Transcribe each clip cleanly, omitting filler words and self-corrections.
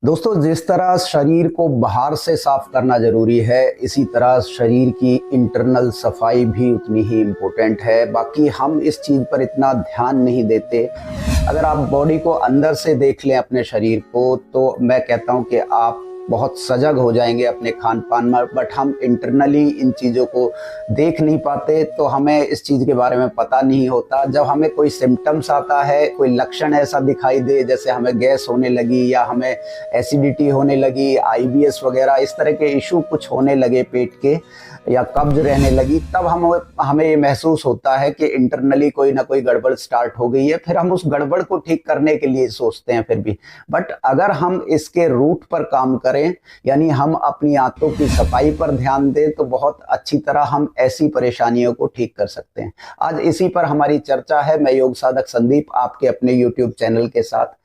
दोस्तों, जिस तरह शरीर को बाहर से साफ करना जरूरी है, इसी तरह शरीर की इंटरनल सफाई भी उतनी ही इम्पोर्टेंट है। बाकी हम इस चीज़ पर इतना ध्यान नहीं देते। अगर आप बॉडी को अंदर से देख लें अपने शरीर को, तो मैं कहता हूं कि आप बहुत सजग हो जाएंगे अपने खान पान में। बट हम इंटरनली इन चीज़ों को देख नहीं पाते, तो हमें इस चीज़ के बारे में पता नहीं होता। जब हमें कोई सिम्टम्स आता है, कोई लक्षण ऐसा दिखाई दे, जैसे हमें गैस होने लगी या हमें एसिडिटी होने लगी, आईबीएस वगैरह इस तरह के इशू कुछ होने लगे पेट के, या कब्ज रहने लगी, तब हमें ये महसूस होता है कि इंटरनली कोई ना कोई गड़बड़ स्टार्ट हो गई है। फिर हम उस गड़बड़ को ठीक करने के लिए सोचते हैं फिर भी। बट अगर हम इसके रूट पर काम करें, यानी हम अपनी आंतों की सफाई पर ध्यान दें, तो बहुत अच्छी तरह हम ऐसी परेशानियों को ठीक कर सकते हैं। आज इसी पर हमारी चर्चा है। मैं योग साधक संदीप, आपके अपने यूट्यूब चैनल के साथ।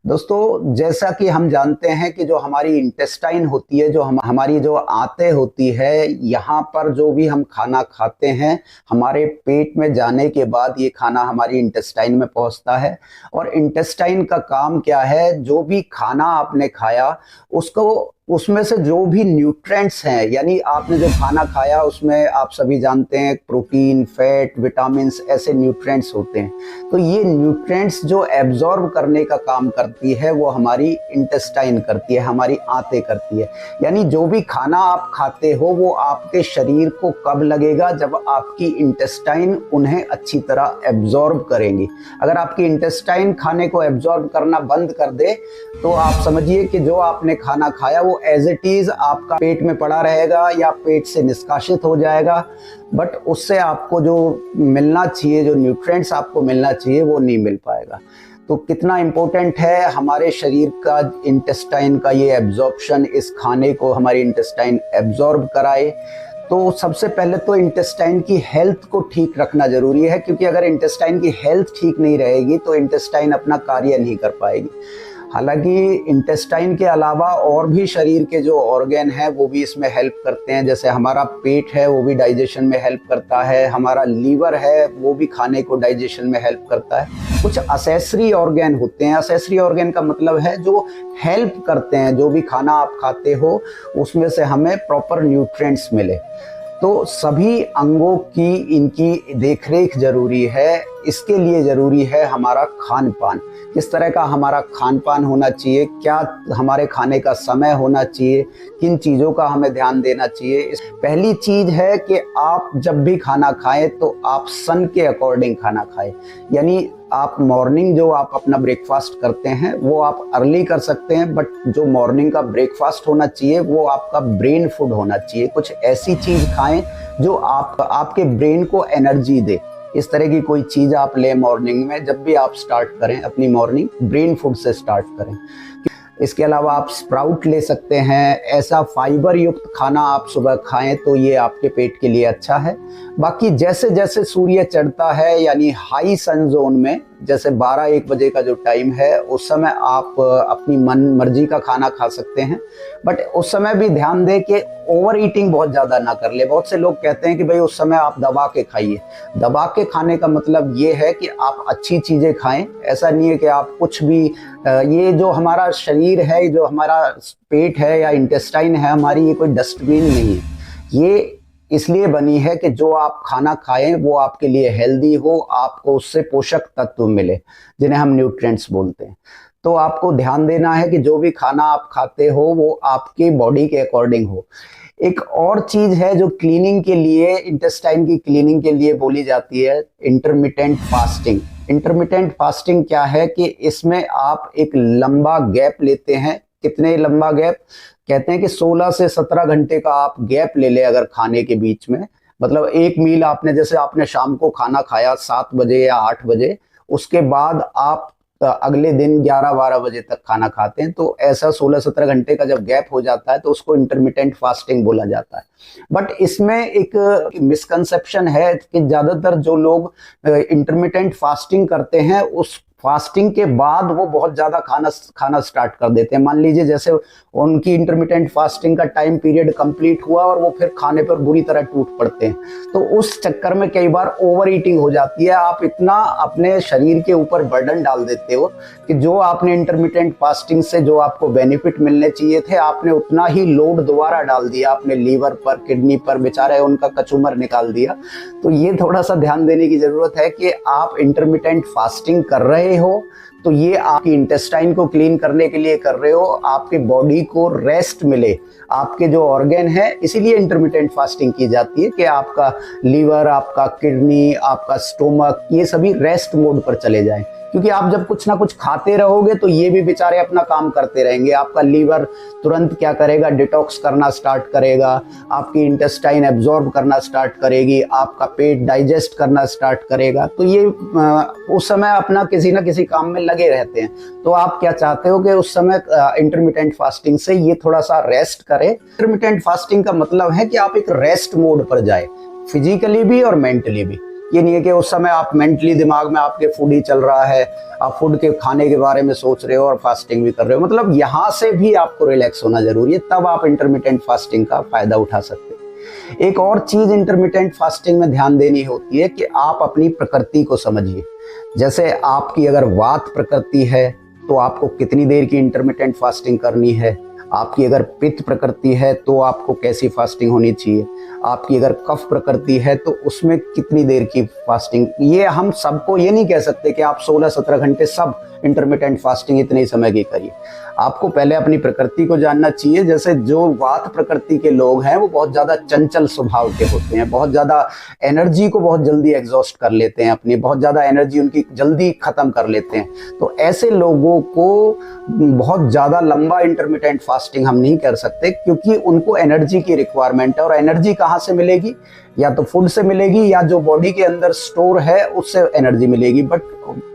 दोस्तों, जैसा कि हम जानते हैं कि जो हमारी इंटेस्टाइन होती है, जो हमारी जो आंतें होती है, यहाँ पर जो भी हम खाना खाते हैं, हमारे पेट में जाने के बाद ये खाना हमारी इंटेस्टाइन में पहुंचता है। और इंटेस्टाइन का काम क्या है? जो भी खाना आपने खाया, उसको उसमें से जो भी न्यूट्रिएंट्स हैं, यानी आपने जो खाना खाया उसमें आप सभी जानते हैं प्रोटीन, फैट, विटामिन्स, ऐसे न्यूट्रिएंट्स होते हैं। तो ये न्यूट्रिएंट्स जो एब्जॉर्ब करने का काम करती है, वो हमारी इंटेस्टाइन करती है, हमारी आंतें करती है। यानी जो भी खाना आप खाते हो, वो आपके शरीर को कब लगेगा? जब आपकी इंटेस्टाइन उन्हें अच्छी तरह एब्जॉर्ब करेंगी। अगर आपकी इंटेस्टाइन खाने को एब्जॉर्ब करना बंद कर दे, तो आप समझिए कि जो आपने खाना खाया वो एज इट इज आपका पेट में पड़ा रहेगा या पेट से निष्कासित हो जाएगा। बट उससे आपको जो मिलना चाहिए, जो न्यूट्रिएंट्स आपको मिलना चाहिए, वो नहीं मिल पाएगा। तो कितना इम्पोर्टेंट है हमारे शरीर का इंटेस्टाइन का ये एब्जॉर्प्शन, इस खाने को हमारी इंटेस्टाइन एब्जॉर्ब कराए। तो सबसे पहले तो इंटेस्टाइन की हेल्थ को ठीक रखना जरूरी है, क्योंकि अगर इंटेस्टाइन की हेल्थ ठीक नहीं रहेगी तो इंटेस्टाइन अपना कार्य नहीं कर पाएगी। हालांकि इंटेस्टाइन के अलावा और भी शरीर के जो ऑर्गन हैं वो भी इसमें हेल्प करते हैं। जैसे हमारा पेट है, वो भी डाइजेशन में हेल्प करता है। हमारा लीवर है, वो भी खाने को डाइजेशन में हेल्प करता है। कुछ असेसरी ऑर्गन होते हैं। असेसरी ऑर्गन का मतलब है जो हेल्प करते हैं, जो भी खाना आप खाते हो उसमें से हमें प्रॉपर न्यूट्रिएंट्स मिले। तो सभी अंगों की इनकी देखरेख जरूरी है। इसके लिए जरूरी है हमारा खान पान। किस तरह का हमारा खान पान होना चाहिए, क्या हमारे खाने का समय होना चाहिए, किन चीज़ों का हमें ध्यान देना चाहिए। पहली चीज़ है कि आप जब भी खाना खाएं तो आप सन के अकॉर्डिंग खाना खाएं। यानी आप मॉर्निंग जो आप अपना ब्रेकफास्ट करते हैं वो आप अर्ली कर सकते हैं, बट जो मॉर्निंग का ब्रेकफास्ट होना चाहिए वो आपका ब्रेन फूड होना चाहिए। कुछ ऐसी चीज़ खाएं जो आपके ब्रेन को एनर्जी दे। इस तरह की कोई चीज़ आप लें मॉर्निंग में। जब भी आप स्टार्ट करें अपनी मॉर्निंग, ब्रेन फूड से स्टार्ट करें। इसके अलावा आप स्प्राउट ले सकते हैं। ऐसा फाइबर युक्त खाना आप सुबह खाएं तो ये आपके पेट के लिए अच्छा है। बाकी जैसे जैसे सूर्य चढ़ता है, यानी हाई सन जोन में, जैसे 12-1 बजे का जो टाइम है, उस समय आप अपनी मन मर्जी का खाना खा सकते हैं। बट उस समय भी ध्यान दें कि ओवर ईटिंग बहुत ज़्यादा ना कर ले। बहुत से लोग कहते हैं कि भाई उस समय आप दबा के खाइए। दबा के खाने का मतलब ये है कि आप अच्छी चीज़ें खाएं। ऐसा नहीं है कि आप कुछ भी ये जो हमारा शरीर है, जो हमारा पेट है या इंटेस्टाइन है हमारी, ये कोई डस्टबिन नहीं है। ये इसलिए बनी है कि जो आप खाना खाएं वो आपके लिए हेल्दी हो, आपको उससे पोषक तत्व मिले, जिन्हें हम न्यूट्रिएंट्स बोलते हैं। तो आपको ध्यान देना है कि जो भी खाना आप खाते हो वो आपके बॉडी के अकॉर्डिंग हो। एक और चीज है जो क्लीनिंग के लिए, इंटेस्टाइन की क्लीनिंग के लिए बोली जाती है, इंटरमिटेंट फास्टिंग। इंटरमिटेंट फास्टिंग क्या है कि इसमें आप एक लंबा गैप लेते हैं। कितने लंबा गैप? कहते हैं कि 16 से 17 घंटे का आप गैप ले ले अगर खाने के बीच में। मतलब एक मील आपने, जैसे आपने शाम को खाना खाया 7 बजे या 8 बजे, उसके बाद आप अगले दिन 11-12 बजे तक खाना खाते हैं, तो ऐसा 16-17 घंटे का जब गैप हो जाता है तो उसको इंटरमिटेंट फास्टिंग बोला जाता है। बट इसमें एक मिसकंसेप्शन है कि ज्यादातर जो लोग इंटरमिटेंट फास्टिंग करते हैं फास्टिंग के बाद वो बहुत ज़्यादा खाना स्टार्ट कर देते हैं। मान लीजिए जैसे उनकी इंटरमिटेंट फास्टिंग का टाइम पीरियड कंप्लीट हुआ और वो फिर खाने पर बुरी तरह टूट पड़ते हैं, तो उस चक्कर में कई बार ओवर ईटिंग हो जाती है। आप इतना अपने शरीर के ऊपर बर्डन डाल देते हो कि जो आपने इंटरमिटेंट फास्टिंग से जो आपको बेनिफिट मिलने चाहिए थे, आपने उतना ही लोड दोबारा डाल दिया अपने लीवर पर, किडनी पर, बेचारे उनका कचूमर निकाल दिया। तो ये थोड़ा सा ध्यान देने की जरूरत है कि आप इंटरमिटेंट फास्टिंग कर रहे हो तो ये आपकी इंटेस्टाइन को क्लीन करने के लिए कर रहे हो, आपकी बॉडी को रेस्ट मिले, आपके जो ऑर्गन है, इसीलिए इंटरमिटेंट फास्टिंग की जाती है कि आपका लीवर, आपका किडनी, आपका स्टोमक, ये सभी रेस्ट मोड पर चले जाएं। क्योंकि आप जब कुछ ना कुछ खाते रहोगे तो ये भी बेचारे अपना काम करते रहेंगे। आपका लीवर तुरंत क्या करेगा, डिटॉक्स करना स्टार्ट करेगा, आपकी इंटेस्टाइन एब्जॉर्ब करना स्टार्ट करेगी, आपका पेट डाइजेस्ट करना स्टार्ट करेगा। तो ये उस समय अपना किसी ना किसी काम में लगे रहते हैं। तो आप क्या चाहते हो कि उस समय इंटरमिटेंट फास्टिंग से ये थोड़ा सा रेस्ट करें। इंटरमिटेंट फास्टिंग का मतलब है कि आप एक रेस्ट मोड पर जाए, फिजिकली भी और मेंटली भी। ये नहीं है कि उस समय आप मेंटली दिमाग में आपके फूड ही चल रहा है, आप फूड के खाने के बारे में सोच रहे हो और फास्टिंग भी कर रहे हो। मतलब यहाँ से भी आपको रिलैक्स होना जरूरी है, तब आप इंटरमिटेंट फास्टिंग का फायदा उठा सकते हैं। एक और चीज इंटरमिटेंट फास्टिंग में ध्यान देनी होती है कि आप अपनी प्रकृति को समझिए। जैसे आपकी अगर वात प्रकृति है तो आपको कितनी देर की इंटरमिटेंट फास्टिंग करनी है, आपकी अगर पित्त प्रकृति है तो आपको कैसी फास्टिंग होनी चाहिए, आपकी अगर कफ प्रकृति है तो उसमें कितनी देर की फास्टिंग। ये हम सबको ये नहीं कह सकते कि आप 16-17 घंटे सब इंटरमिटेंट फास्टिंग इतने ही समय की करिए। आपको पहले अपनी प्रकृति को जानना चाहिए। जैसे जो वात प्रकृति के लोग हैं वो बहुत ज़्यादा चंचल स्वभाव के होते हैं, बहुत ज़्यादा एनर्जी को बहुत जल्दी एग्जॉस्ट कर लेते हैं, अपनी बहुत ज़्यादा एनर्जी उनकी जल्दी ख़त्म कर लेते हैं। तो ऐसे लोगों को बहुत ज़्यादा लंबा इंटरमिटेंट फास्टिंग हम नहीं कर सकते, क्योंकि उनको एनर्जी की रिक्वायरमेंट है। और एनर्जी कहाँ से मिलेगी, या तो फूड से मिलेगी या जो बॉडी के अंदर स्टोर है उससे एनर्जी मिलेगी। बट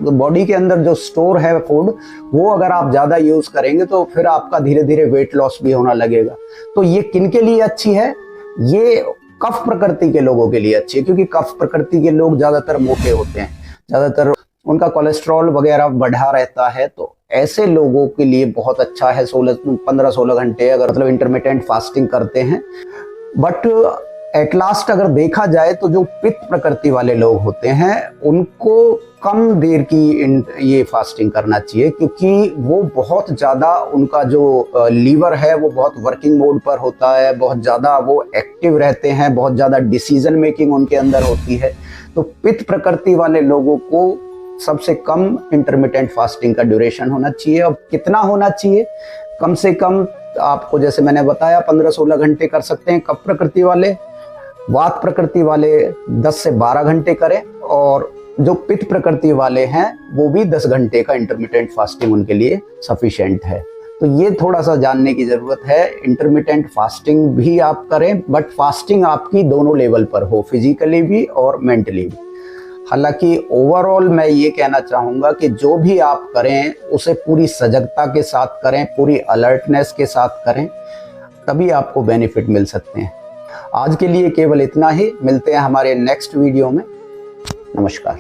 बॉडी के अंदर जो स्टोर है फूड, वो अगर आप ज़्यादा यूज़ करेंगे तो फिर आपका धीरे धीरे वेट लॉस भी होना लगेगा। तो ये किन के लिए अच्छी है, ये कफ प्रकृति के लोगों के लिए अच्छी है, क्योंकि कफ प्रकृति के लोग ज़्यादातर मोटे होते हैं, ज़्यादातर उनका कोलेस्ट्रॉल वगैरह बढ़ा रहता है। तो ऐसे लोगों के लिए बहुत अच्छा है 15-16 घंटे अगर मतलब इंटरमिटेंट फास्टिंग करते हैं। बट एट लास्ट अगर देखा जाए तो जो पित्त प्रकृति वाले लोग होते हैं उनको कम देर की ये फास्टिंग करना चाहिए, क्योंकि वो बहुत ज़्यादा उनका जो लीवर है वो बहुत वर्किंग मोड पर होता है, बहुत ज़्यादा वो एक्टिव रहते हैं, बहुत ज़्यादा डिसीजन मेकिंग उनके अंदर होती है। तो पित्त प्रकृति वाले लोगों को सबसे कम इंटरमिटेंट फास्टिंग का ड्यूरेशन होना चाहिए। अब कितना होना चाहिए, कम से कम आपको जैसे मैंने बताया 15-16 घंटे कर सकते हैं कफ प्रकृति वाले। वात प्रकृति वाले 10 से 12 घंटे करें, और जो पित्त प्रकृति वाले हैं वो भी 10 घंटे का इंटरमिटेंट फास्टिंग उनके लिए सफिशिएंट है। तो ये थोड़ा सा जानने की ज़रूरत है। इंटरमिटेंट फास्टिंग भी आप करें, बट फास्टिंग आपकी दोनों लेवल पर हो, फिजिकली भी और मेंटली भी। हालांकि ओवरऑल मैं ये कहना चाहूँगा कि जो भी आप करें उसे पूरी सजगता के साथ करें, पूरी अलर्टनेस के साथ करें, तभी आपको बेनिफिट मिल सकते हैं। आज के लिए केवल इतना ही, मिलते हैं हमारे नेक्स्ट वीडियो में। नमस्कार।